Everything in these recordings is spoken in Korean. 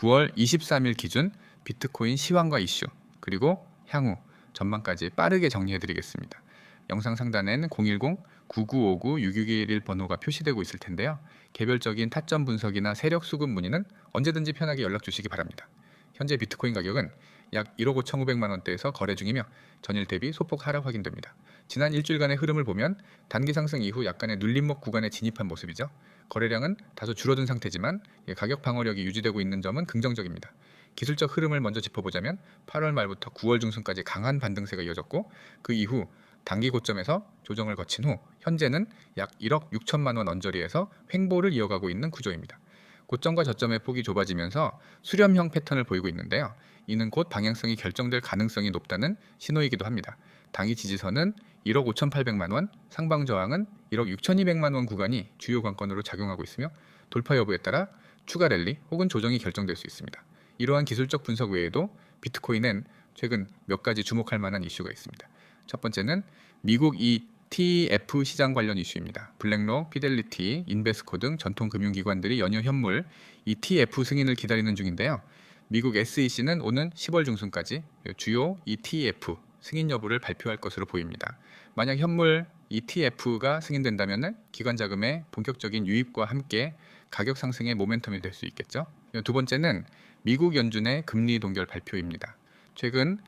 9월 23일 기준 비트코인 시황과 이슈, 그리고 향후 전망까지 빠르게 정리해 드리겠습니다. 영상 상단에는 010-9959-6611 번호가 표시되고 있을 텐데요. 개별적인 타점 분석이나 세력 수급 문의는 언제든지 편하게 연락 주시기 바랍니다. 현재 비트코인 가격은 약 1억 5,500만 원대에서 거래 중이며 전일 대비 소폭 하락 확인됩니다. 지난 일주일간의 흐름을 보면 단기 상승 이후 약간의 눌림목 구간에 진입한 모습이죠. 거래량은 다소 줄어든 상태지만 가격 방어력이 유지되고 있는 점은 긍정적입니다. 기술적 흐름을 먼저 짚어보자면 8월 말부터 9월 중순까지 강한 반등세가 이어졌고, 그 이후 단기 고점에서 조정을 거친 후 현재는 약 1억 6천만 원 언저리에서 횡보를 이어가고 있는 구조입니다. 고점과 저점의 폭이 좁아지면서 수렴형 패턴을 보이고 있는데요. 이는 곧 방향성이 결정될 가능성이 높다는 신호이기도 합니다. 단기 지지선은 1억 5,800만 원, 상방 저항은 1억 6,200만 원 구간이 주요 관건으로 작용하고 있으며, 돌파 여부에 따라 추가 랠리 혹은 조정이 결정될 수 있습니다. 이러한 기술적 분석 외에도 비트코인엔 최근 몇 가지 주목할 만한 이슈가 있습니다. 첫 번째는 미국 ETF 시장 관련 이슈입니다. 블랙록, 피델리티, 인베스코 등 전통 금융기관들이 연이어 현물 ETF 승인을 기다리는 중인데요. 미국 SEC는 오는 10월 중순까지 주요 ETF 승인 여부를 발표할 것으로 보입니다. 만약 현물 ETF가 승인된다면 기관 자금의 본격적인 유입과 함께 가격 상승의 모멘텀이 될 수 있겠죠. 두 번째는 미국 연준의 금리 동결 발표입니다. 최근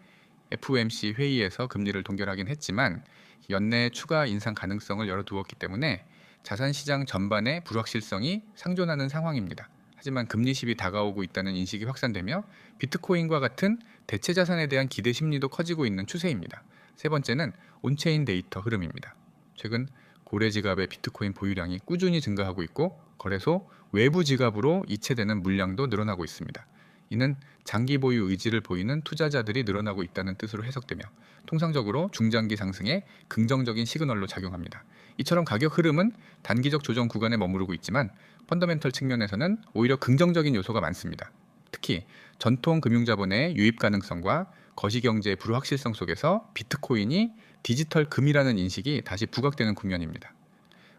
FOMC 회의에서 금리를 동결하긴 했지만 연내 추가 인상 가능성을 열어두었기 때문에 자산시장 전반의 불확실성이 상존하는 상황입니다. 하지만 금리 시비 다가오고 있다는 인식이 확산되며 비트코인과 같은 대체 자산에 대한 기대 심리도 커지고 있는 추세입니다. 세 번째는 온체인 데이터 흐름입니다. 최근 고래 지갑의 비트코인 보유량이 꾸준히 증가하고 있고, 거래소 외부 지갑으로 이체되는 물량도 늘어나고 있습니다. 이는 장기 보유 의지를 보이는 투자자들이 늘어나고 있다는 뜻으로 해석되며 통상적으로 중장기 상승에 긍정적인 시그널로 작용합니다. 이처럼 가격 흐름은 단기적 조정 구간에 머무르고 있지만 펀더멘털 측면에서는 오히려 긍정적인 요소가 많습니다. 특히 전통 금융자본의 유입 가능성과 거시경제의 불확실성 속에서 비트코인이 디지털 금이라는 인식이 다시 부각되는 국면입니다.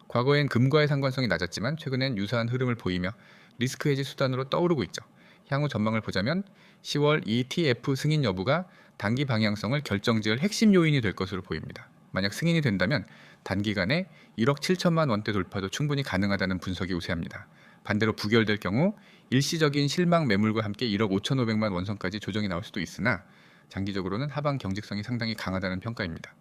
과거엔 금과의 상관성이 낮았지만 최근엔 유사한 흐름을 보이며 리스크 해지 수단으로 떠오르고 있죠. 향후 전망을 보자면 10월 ETF 승인 여부가 단기 방향성을 결정지을 핵심 요인이 될 것으로 보입니다. 만약 승인이 된다면 단기간에 1억 7천만 원대 돌파도 충분히 가능하다는 분석이 우세합니다. 반대로 부결될 경우 일시적인 실망 매물과 함께 1억 5,500만 원선까지 조정이 나올 수도 있으나 장기적으로는 하방 경직성이 상당히 강하다는 평가입니다.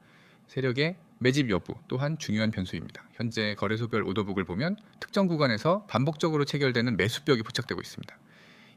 세력의 매집 여부 또한 중요한 변수입니다. 현재 거래소별 오더북을 보면 특정 구간에서 반복적으로 체결되는 매수벽이 포착되고 있습니다.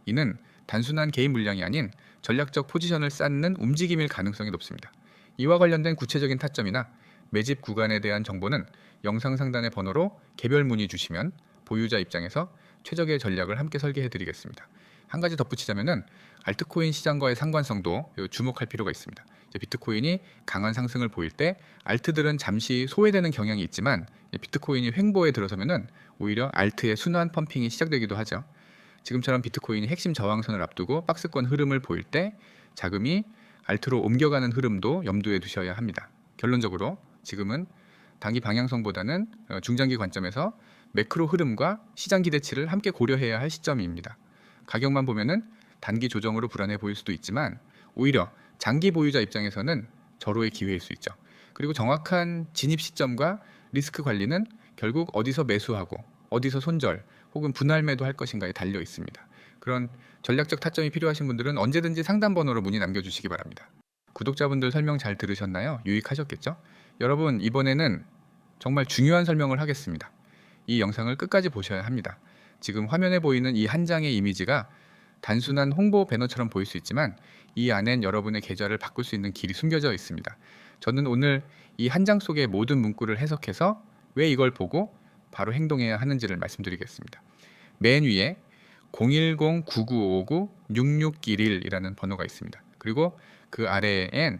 이는 단순한 개인 물량이 아닌 전략적 포지션을 쌓는 움직임일 가능성이 높습니다. 이와 관련된 구체적인 타점이나 매집 구간에 대한 정보는 영상 상단의 번호로 개별 문의 주시면 보유자 입장에서 최적의 전략을 함께 설계해 드리겠습니다. 한 가지 덧붙이자면은 알트코인 시장과의 상관성도 주목할 필요가 있습니다. 비트코인이 강한 상승을 보일 때 알트들은 잠시 소외되는 경향이 있지만 비트코인이 횡보에 들어서면은 오히려 알트의 순환 펌핑이 시작되기도 하죠. 지금처럼 비트코인이 핵심 저항선을 앞두고 박스권 흐름을 보일 때 자금이 알트로 옮겨가는 흐름도 염두에 두셔야 합니다. 결론적으로 지금은 단기 방향성보다는 중장기 관점에서 매크로 흐름과 시장 기대치를 함께 고려해야 할 시점입니다. 가격만 보면은 단기 조정으로 불안해 보일 수도 있지만 오히려 장기 보유자 입장에서는 절호의 기회일 수 있죠. 그리고 정확한 진입 시점과 리스크 관리는 결국 어디서 매수하고 어디서 손절 혹은 분할 매도할 것인가에 달려 있습니다. 그런 전략적 타점이 필요하신 분들은 언제든지 상담 번호로 문의 남겨주시기 바랍니다. 구독자분들 설명 잘 들으셨나요? 유익하셨겠죠? 여러분, 이번에는 정말 중요한 설명을 하겠습니다. 이 영상을 끝까지 보셔야 합니다. 지금 화면에 보이는 이 한 장의 이미지가 단순한 홍보 배너처럼 보일 수 있지만 이 안엔 여러분의 계좌를 바꿀 수 있는 길이 숨겨져 있습니다. 저는 오늘 이 한 장 속의 모든 문구를 해석해서 왜 이걸 보고 바로 행동해야 하는지를 말씀드리겠습니다. 맨 위에 010-9959-6611이라는 번호가 있습니다. 그리고 그 아래엔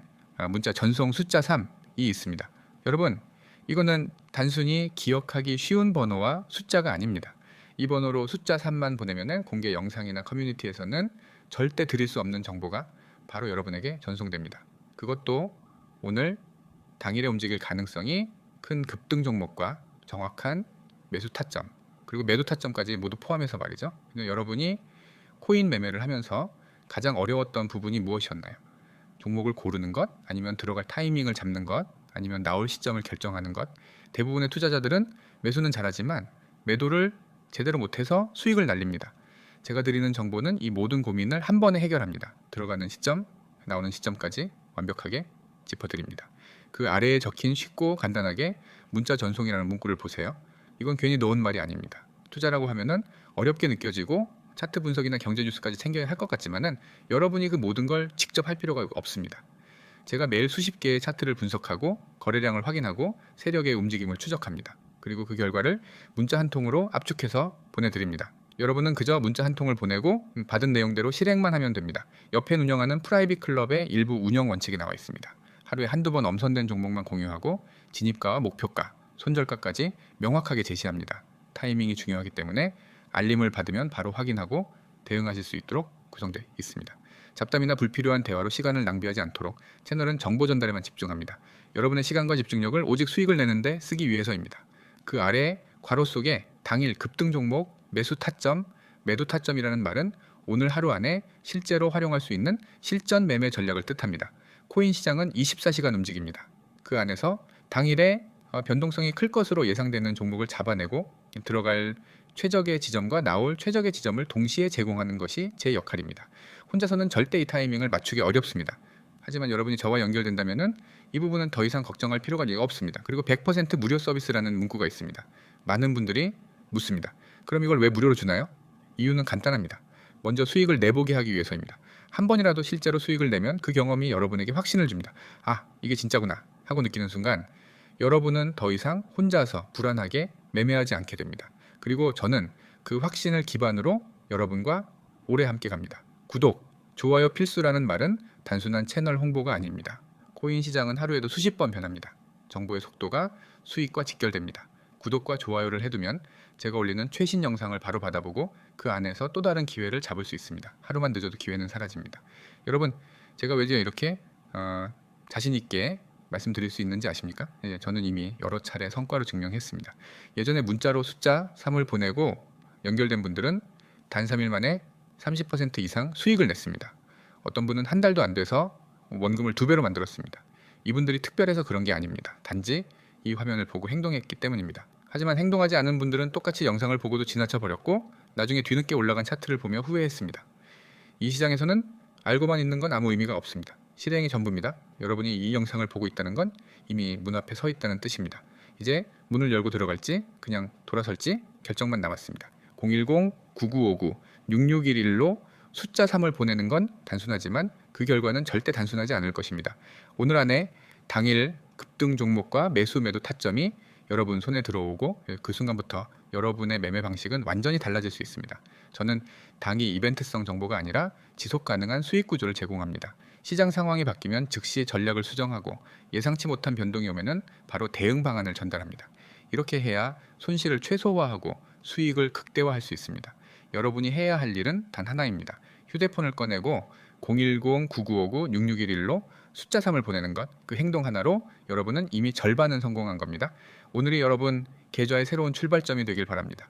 문자 전송 숫자 3이 있습니다. 여러분, 이거는 단순히 기억하기 쉬운 번호와 숫자가 아닙니다. 이 번호로 숫자 3만 보내면 공개 영상이나 커뮤니티에서는 절대 드릴 수 없는 정보가 바로 여러분에게 전송됩니다. 그것도 오늘 당일에 움직일 가능성이 큰 급등 종목과 정확한 매수 타점 그리고 매도 타점까지 모두 포함해서 말이죠. 여러분이 코인 매매를 하면서 가장 어려웠던 부분이 무엇이었나요? 종목을 고르는 것, 아니면 들어갈 타이밍을 잡는 것, 아니면 나올 시점을 결정하는 것. 대부분의 투자자들은 매수는 잘하지만 매도를 제대로 못해서 수익을 날립니다. 제가 드리는 정보는 이 모든 고민을 한 번에 해결합니다. 들어가는 시점, 나오는 시점까지 완벽하게 짚어드립니다. 그 아래에 적힌 쉽고 간단하게 문자 전송이라는 문구를 보세요. 이건 괜히 넣은 말이 아닙니다. 투자라고 하면은 어렵게 느껴지고 차트 분석이나 경제 뉴스까지 챙겨야 할 것 같지만은 여러분이 그 모든 걸 직접 할 필요가 없습니다. 제가 매일 수십 개의 차트를 분석하고 거래량을 확인하고 세력의 움직임을 추적합니다. 그리고 그 결과를 문자 한 통으로 압축해서 보내드립니다. 여러분은 그저 문자 한 통을 보내고 받은 내용대로 실행만 하면 됩니다. 옆에 운영하는 프라이빗 클럽의 일부 운영 원칙이 나와 있습니다. 하루에 한두 번 엄선된 종목만 공유하고 진입가와 목표가, 손절가까지 명확하게 제시합니다. 타이밍이 중요하기 때문에 알림을 받으면 바로 확인하고 대응하실 수 있도록 구성되어 있습니다. 잡담이나 불필요한 대화로 시간을 낭비하지 않도록 채널은 정보 전달에만 집중합니다. 여러분의 시간과 집중력을 오직 수익을 내는데 쓰기 위해서입니다. 그 아래 괄호 속에 당일 급등 종목, 매수 타점, 매도 타점이라는 말은 오늘 하루 안에 실제로 활용할 수 있는 실전 매매 전략을 뜻합니다. 코인 시장은 24시간 움직입니다. 그 안에서 당일에 변동성이 클 것으로 예상되는 종목을 잡아내고 들어갈 최적의 지점과 나올 최적의 지점을 동시에 제공하는 것이 제 역할입니다. 혼자서는 절대 이 타이밍을 맞추기 어렵습니다. 하지만 여러분이 저와 연결된다면은 이 부분은 더 이상 걱정할 필요가 없습니다. 그리고 100% 무료 서비스라는 문구가 있습니다. 많은 분들이 묻습니다. 그럼 이걸 왜 무료로 주나요? 이유는 간단합니다. 먼저 수익을 내보게 하기 위해서입니다. 한 번이라도 실제로 수익을 내면 그 경험이 여러분에게 확신을 줍니다. 아, 이게 진짜구나 하고 느끼는 순간 여러분은 더 이상 혼자서 불안하게 매매하지 않게 됩니다. 그리고 저는 그 확신을 기반으로 여러분과 오래 함께 갑니다. 구독, 좋아요 필수라는 말은 단순한 채널 홍보가 아닙니다. 코인 시장은 하루에도 수십 번 변합니다. 정보의 속도가 수익과 직결됩니다. 구독과 좋아요를 해두면 제가 올리는 최신 영상을 바로 받아보고 그 안에서 또 다른 기회를 잡을 수 있습니다. 하루만 늦어도 기회는 사라집니다. 여러분, 제가 왜 이렇게 자신 있게 말씀드릴 수 있는지 아십니까? 저는 이미 여러 차례 성과로 증명했습니다. 예전에 문자로 숫자 3을 보내고 연결된 분들은 단 3일 만에 30% 이상 수익을 냈습니다. 어떤 분은 한 달도 안 돼서 원금을 2배로 만들었습니다. 이분들이 특별해서 그런 게 아닙니다. 단지 이 화면을 보고 행동했기 때문입니다. 하지만 행동하지 않은 분들은 똑같이 영상을 보고도 지나쳐 버렸고 나중에 뒤늦게 올라간 차트를 보며 후회했습니다. 이 시장에서는 알고만 있는 건 아무 의미가 없습니다. 실행이 전부입니다. 여러분이 이 영상을 보고 있다는 건 이미 문 앞에 서 있다는 뜻입니다. 이제 문을 열고 들어갈지 그냥 돌아설지 결정만 남았습니다. 010-9959-6611로 숫자 3을 보내는 건 단순하지만 그 결과는 절대 단순하지 않을 것입니다. 오늘 안에 당일 급등 종목과 매수 매도 타점이 여러분 손에 들어오고 그 순간부터 여러분의 매매 방식은 완전히 달라질 수 있습니다. 저는 당일 이벤트성 정보가 아니라 지속 가능한 수익 구조를 제공합니다. 시장 상황이 바뀌면 즉시 전략을 수정하고 예상치 못한 변동이 오면은 바로 대응 방안을 전달합니다. 이렇게 해야 손실을 최소화하고 수익을 극대화할 수 있습니다. 여러분이 해야 할 일은 단 하나입니다. 휴대폰을 꺼내고 010-9959-6611로 숫자 3을 보내는 것, 그 행동 하나로 여러분은 이미 절반은 성공한 겁니다. 오늘이 여러분 계좌의 새로운 출발점이 되길 바랍니다.